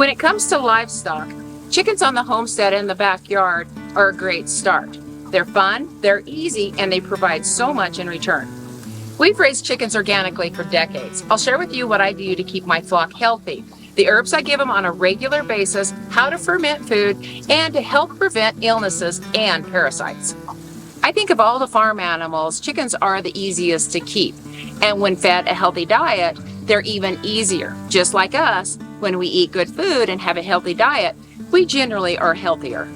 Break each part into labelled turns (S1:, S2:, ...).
S1: When it comes to livestock, chickens on the homestead in the backyard are a great start. They're fun, they're easy, and they provide so much in return. We've raised chickens organically for decades. I'll share with you what I do to keep my flock healthy, the herbs I give them on a regular basis, how to ferment food, and to help prevent illnesses and parasites. I think of all the farm animals, chickens are the easiest to keep. And when fed a healthy diet, they're even easier. Just like us, when we eat good food and have a healthy diet, we generally are healthier.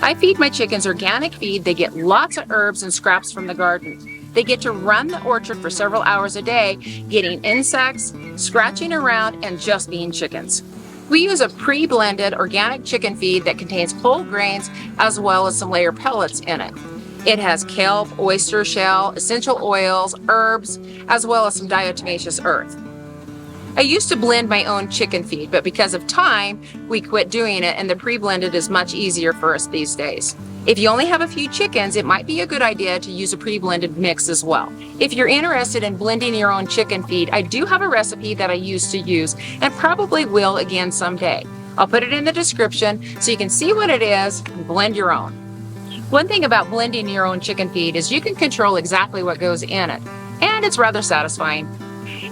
S1: I feed my chickens organic feed. They get lots of herbs and scraps from the garden. They get to run the orchard for several hours a day, getting insects, scratching around, and just being chickens. We use a pre-blended organic chicken feed that contains whole grains as well as some layer pellets in it. It has kelp, oyster shell, essential oils, herbs, as well as some diatomaceous earth. I used to blend my own chicken feed, but because of time, we quit doing it, and the pre-blended is much easier for us these days. If you only have a few chickens, it might be a good idea to use a pre-blended mix as well. If you're interested in blending your own chicken feed, I do have a recipe that I used to use and probably will again someday. I'll put it in the description so you can see what it is and blend your own. One thing about blending your own chicken feed is you can control exactly what goes in it, and it's rather satisfying.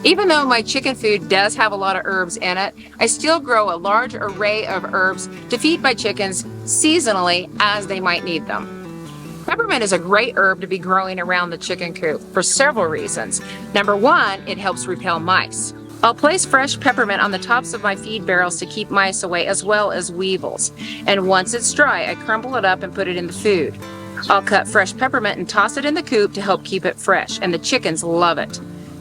S1: Even though my chicken food does have a lot of herbs in it, I still grow a large array of herbs to feed my chickens seasonally as they might need them. Peppermint is a great herb to be growing around the chicken coop for several reasons. Number one, it helps repel mice. I'll place fresh peppermint on the tops of my feed barrels to keep mice away as well as weevils. And once it's dry, I crumble it up and put it in the food. I'll cut fresh peppermint and toss it in the coop to help keep it fresh, and the chickens love it.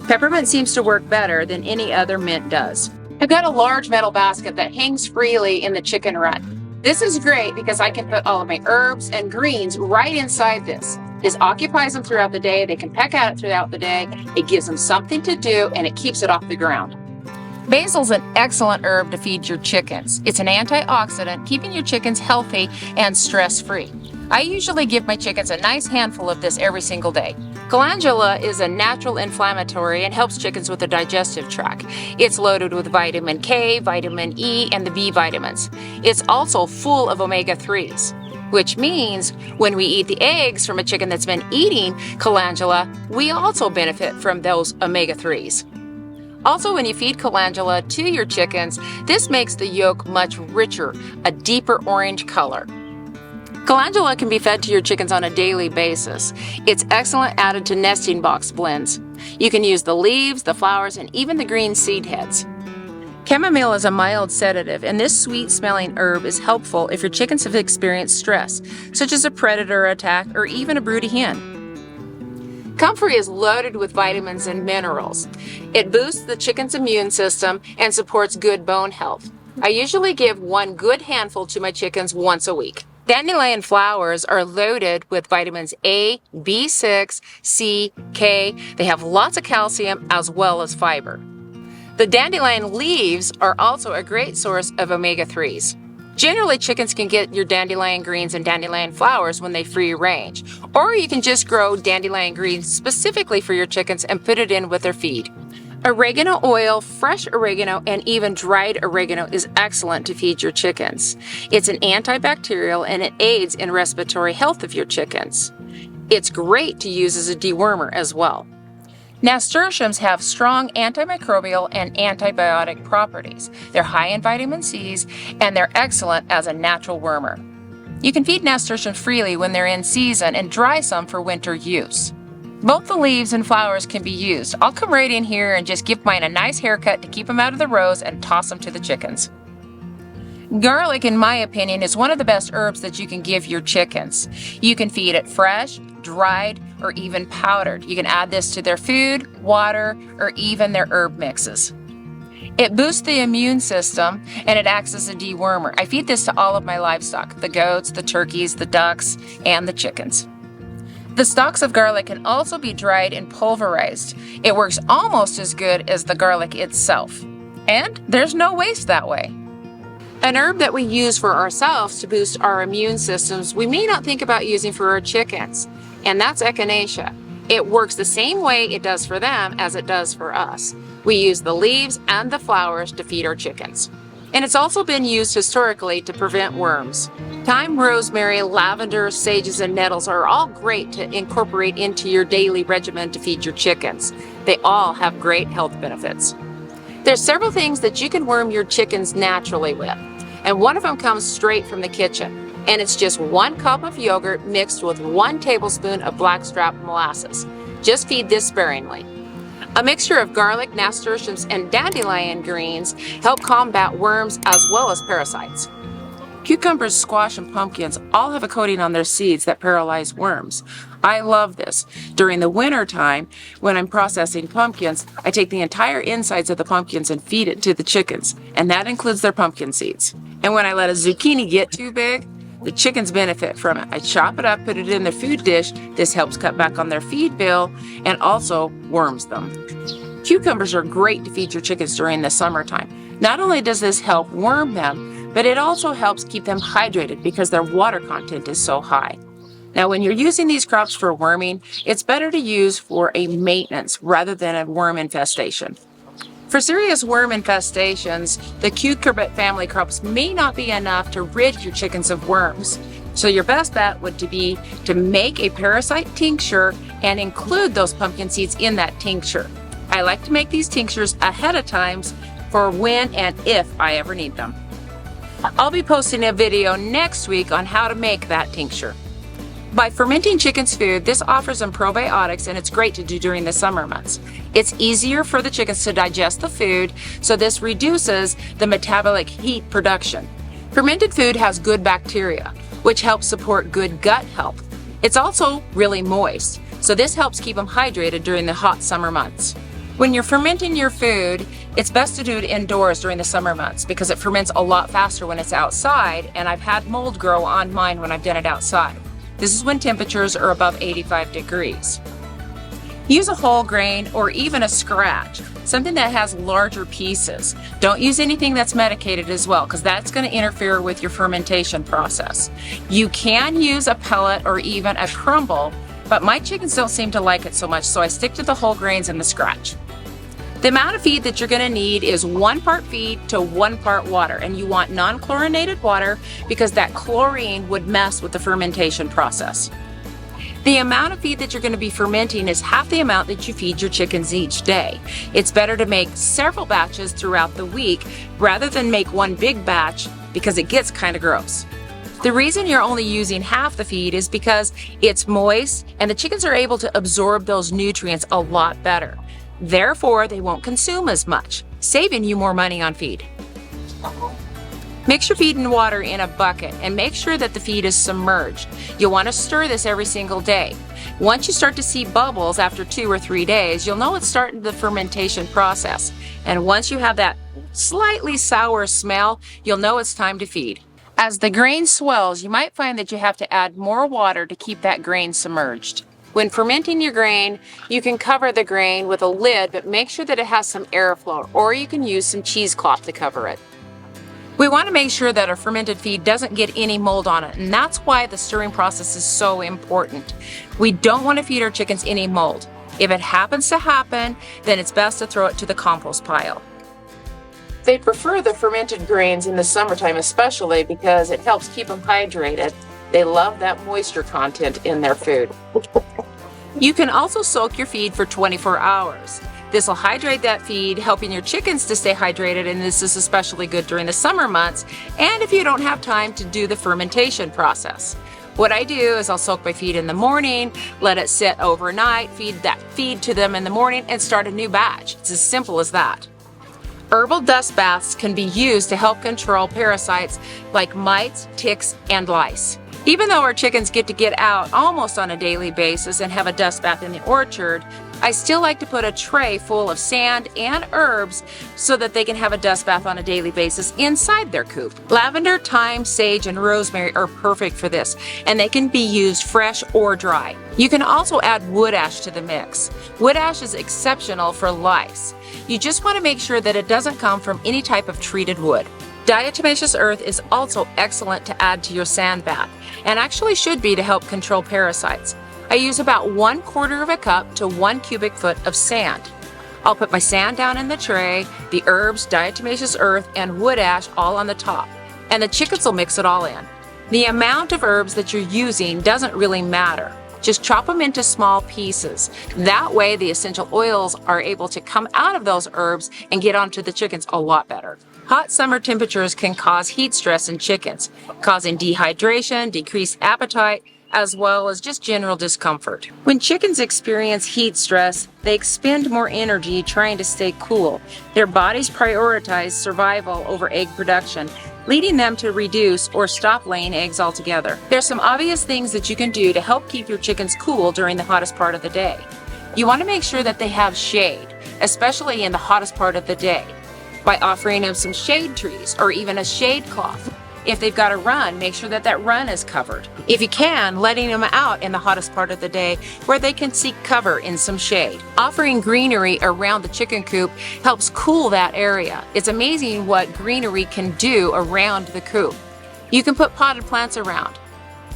S1: Peppermint seems to work better than any other mint does. I've got a large metal basket that hangs freely in the chicken run. This is great because I can put all of my herbs and greens right inside this. This occupies them throughout the day. They can peck at it throughout the day. It gives them something to do, and it keeps it off the ground. Basil's an excellent herb to feed your chickens. It's an antioxidant, keeping your chickens healthy and stress-free. I usually give my chickens a nice handful of this every single day. Calendula is a natural inflammatory and helps chickens with the digestive tract. It's loaded with vitamin K, vitamin E, and the B vitamins. It's also full of omega-3s. Which means when we eat the eggs from a chicken that's been eating calendula, we also benefit from those omega-3s. Also, when you feed calendula to your chickens, this makes the yolk much richer, a deeper orange color. Calendula can be fed to your chickens on a daily basis. It's excellent added to nesting box blends. You can use the leaves, the flowers, and even the green seed heads. Chamomile is a mild sedative, and this sweet-smelling herb is helpful if your chickens have experienced stress, such as a predator attack or even a broody hen. Comfrey is loaded with vitamins and minerals. It boosts the chicken's immune system and supports good bone health. I usually give one good handful to my chickens once a week. Dandelion flowers are loaded with vitamins A, B6, C, K. They have lots of calcium as well as fiber. The dandelion leaves are also a great source of omega-3s. Generally, chickens can get your dandelion greens and dandelion flowers when they free range, or you can just grow dandelion greens specifically for your chickens and put it in with their feed. Oregano oil, fresh oregano, and even dried oregano is excellent to feed your chickens. It's an antibacterial and it aids in respiratory health of your chickens. It's great to use as a dewormer as well. Nasturtiums have strong antimicrobial and antibiotic properties. They're high in vitamin C's, and they're excellent as a natural wormer. You can feed nasturtiums freely when they're in season and dry some for winter use. Both the leaves and flowers can be used. I'll come right in here and just give mine a nice haircut to keep them out of the rows and toss them to the chickens. Garlic, in my opinion, is one of the best herbs that you can give your chickens. You can feed it fresh, dried, or even powdered. You can add this to their food, water, or even their herb mixes. It boosts the immune system and it acts as a dewormer. I feed this to all of my livestock, the goats, the turkeys, the ducks, and the chickens. The stalks of garlic can also be dried and pulverized. It works almost as good as the garlic itself. And there's no waste that way. An herb that we use for ourselves to boost our immune systems we may not think about using for our chickens, and that's echinacea. It works the same way it does for them as it does for us. We use the leaves and the flowers to feed our chickens. and it's also been used historically to prevent worms. Thyme, rosemary, lavender, sages, and nettles are all great to incorporate into your daily regimen to feed your chickens. They all have great health benefits. There's several things that you can worm your chickens naturally with, and one of them comes straight from the kitchen, and it's just 1 cup of yogurt mixed with 1 tablespoon of blackstrap molasses. Just feed this sparingly. A mixture of garlic, nasturtiums, and dandelion greens help combat worms as well as parasites. Cucumbers, squash, and pumpkins all have a coating on their seeds that paralyze worms. I love this. During the winter time, when I'm processing pumpkins, I take the entire insides of the pumpkins and feed it to the chickens, and that includes their pumpkin seeds. And when I let a zucchini get too big, the chickens benefit from it. I chop it up, put it in their food dish. This helps cut back on their feed bill and also worms them. Cucumbers are great to feed your chickens during the summertime. Not only does this help worm them, but it also helps keep them hydrated because their water content is so high. Now, when you're using these crops for worming, it's better to use for a maintenance rather than a worm infestation. For serious worm infestations, the cucurbit family crops may not be enough to rid your chickens of worms. So your best bet would be to make a parasite tincture and include those pumpkin seeds in that tincture. I like to make these tinctures ahead of time for when and if I ever need them. I'll be posting a video next week on how to make that tincture. By fermenting chicken's food, this offers them probiotics, and it's great to do during the summer months. It's easier for the chickens to digest the food, so this reduces the metabolic heat production. Fermented food has good bacteria, which helps support good gut health. It's also really moist, so this helps keep them hydrated during the hot summer months. When you're fermenting your food, it's best to do it indoors during the summer months because it ferments a lot faster when it's outside, and I've had mold grow on mine when I've done it outside. This is when temperatures are above 85 degrees. Use a whole grain or even a scratch, something that has larger pieces. Don't use anything that's medicated as well, because that's going to interfere with your fermentation process. You can use a pellet or even a crumble, but my chickens don't seem to like it so much, so I stick to the whole grains and the scratch. The amount of feed that you're going to need is 1 part feed to 1 part water, and you want non-chlorinated water because that chlorine would mess with the fermentation process. The amount of feed that you're going to be fermenting is half the amount that you feed your chickens each day. It's better to make several batches throughout the week rather than make one big batch because it gets kind of gross. The reason you're only using half the feed is because it's moist and the chickens are able to absorb those nutrients a lot better. Therefore, they won't consume as much, saving you more money on feed. Mix your feed and water in a bucket and make sure that the feed is submerged. You'll want to stir this every single day. Once you start to see bubbles after 2 or 3 days, you'll know it's starting the fermentation process. And once you have that slightly sour smell, you'll know it's time to feed. As the grain swells, you might find that you have to add more water to keep that grain submerged. When fermenting your grain, you can cover the grain with a lid, but make sure that it has some airflow, or you can use some cheesecloth to cover it. We want to make sure that our fermented feed doesn't get any mold on it, and that's why the stirring process is so important. We don't want to feed our chickens any mold. If it happens to happen, then it's best to throw it to the compost pile. They prefer the fermented grains in the summertime especially because it helps keep them hydrated. They love that moisture content in their food. You can also soak your feed for 24 hours. This will hydrate that feed, helping your chickens to stay hydrated, and this is especially good during the summer months and if you don't have time to do the fermentation process. What I do is I'll soak my feed in the morning, let it sit overnight, feed that feed to them in the morning, and start a new batch. It's as simple as that. Herbal dust baths can be used to help control parasites like mites, ticks, and lice. Even though our chickens get to get out almost on a daily basis and have a dust bath in the orchard, I still like to put a tray full of sand and herbs so that they can have a dust bath on a daily basis inside their coop. Lavender, thyme, sage, and rosemary are perfect for this, and they can be used fresh or dry. You can also add wood ash to the mix. Wood ash is exceptional for lice. You just want to make sure that it doesn't come from any type of treated wood. Diatomaceous earth is also excellent to add to your sand bath, and actually should be to help control parasites. I use about 1/4 of a cup to 1 cubic foot of sand. I'll put my sand down in the tray, the herbs, diatomaceous earth, and wood ash all on the top, and the chickens will mix it all in. The amount of herbs that you're using doesn't really matter. Just chop them into small pieces. That way the essential oils are able to come out of those herbs and get onto the chickens a lot better. Hot summer temperatures can cause heat stress in chickens, causing dehydration, decreased appetite, as well as just general discomfort. When chickens experience heat stress, they expend more energy trying to stay cool. Their bodies prioritize survival over egg production, leading them to reduce or stop laying eggs altogether. There's some obvious things that you can do to help keep your chickens cool during the hottest part of the day. You want to make sure that they have shade, especially in the hottest part of the day, by offering them some shade trees or even a shade cloth. If they've got a run, make sure that that run is covered. If you can, letting them out in the hottest part of the day where they can seek cover in some shade. Offering greenery around the chicken coop helps cool that area. It's amazing what greenery can do around the coop. You can put potted plants around.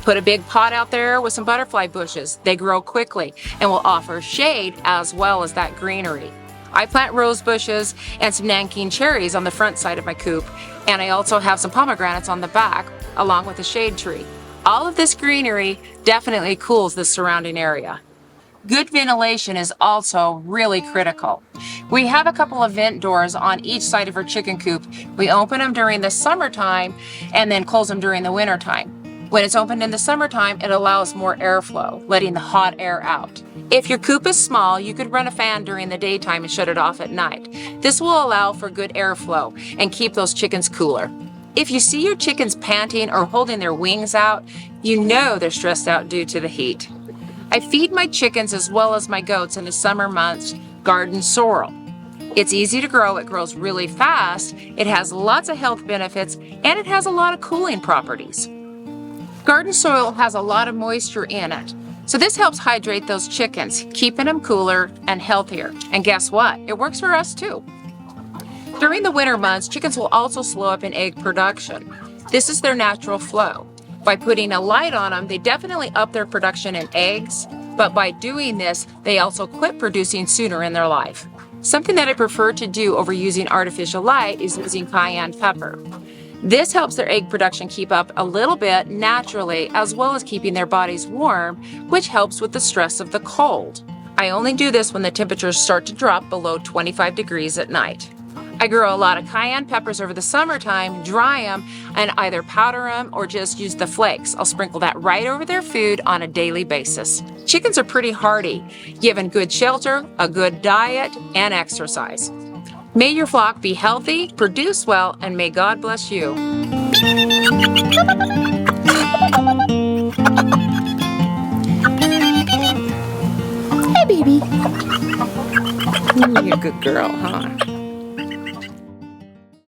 S1: Put a big pot out there with some butterfly bushes. They grow quickly and will offer shade as well as that greenery. I plant rose bushes and some Nanking cherries on the front side of my coop, and I also have some pomegranates on the back, along with a shade tree. All of this greenery definitely cools the surrounding area. Good ventilation is also really critical. We have a couple of vent doors on each side of our chicken coop. We open them during the summertime and then close them during the wintertime. When it's opened in the summertime, it allows more airflow, letting the hot air out. If your coop is small, you could run a fan during the daytime and shut it off at night. This will allow for good airflow and keep those chickens cooler. If you see your chickens panting or holding their wings out, you know they're stressed out due to the heat. I feed my chickens as well as my goats in the summer months garden sorrel. It's easy to grow, it grows really fast, it has lots of health benefits, and it has a lot of cooling properties. Garden soil has a lot of moisture in it, so this helps hydrate those chickens, keeping them cooler and healthier. And guess what? It works for us too. During the winter months, chickens will also slow up in egg production. This is their natural flow. By putting a light on them, they definitely up their production in eggs, but by doing this, they also quit producing sooner in their life. Something that I prefer to do over using artificial light is using cayenne pepper. This helps their egg production keep up a little bit naturally, as well as keeping their bodies warm, which helps with the stress of the cold. I only do this when the temperatures start to drop below 25 degrees at night. I grow a lot of cayenne peppers over the summertime, dry them, and either powder them or just use the flakes. I'll sprinkle that right over their food on a daily basis. Chickens are pretty hardy, given good shelter, a good diet, and exercise. May your flock be healthy, produce well, and may God bless you. Hey, baby. You're a good girl, huh?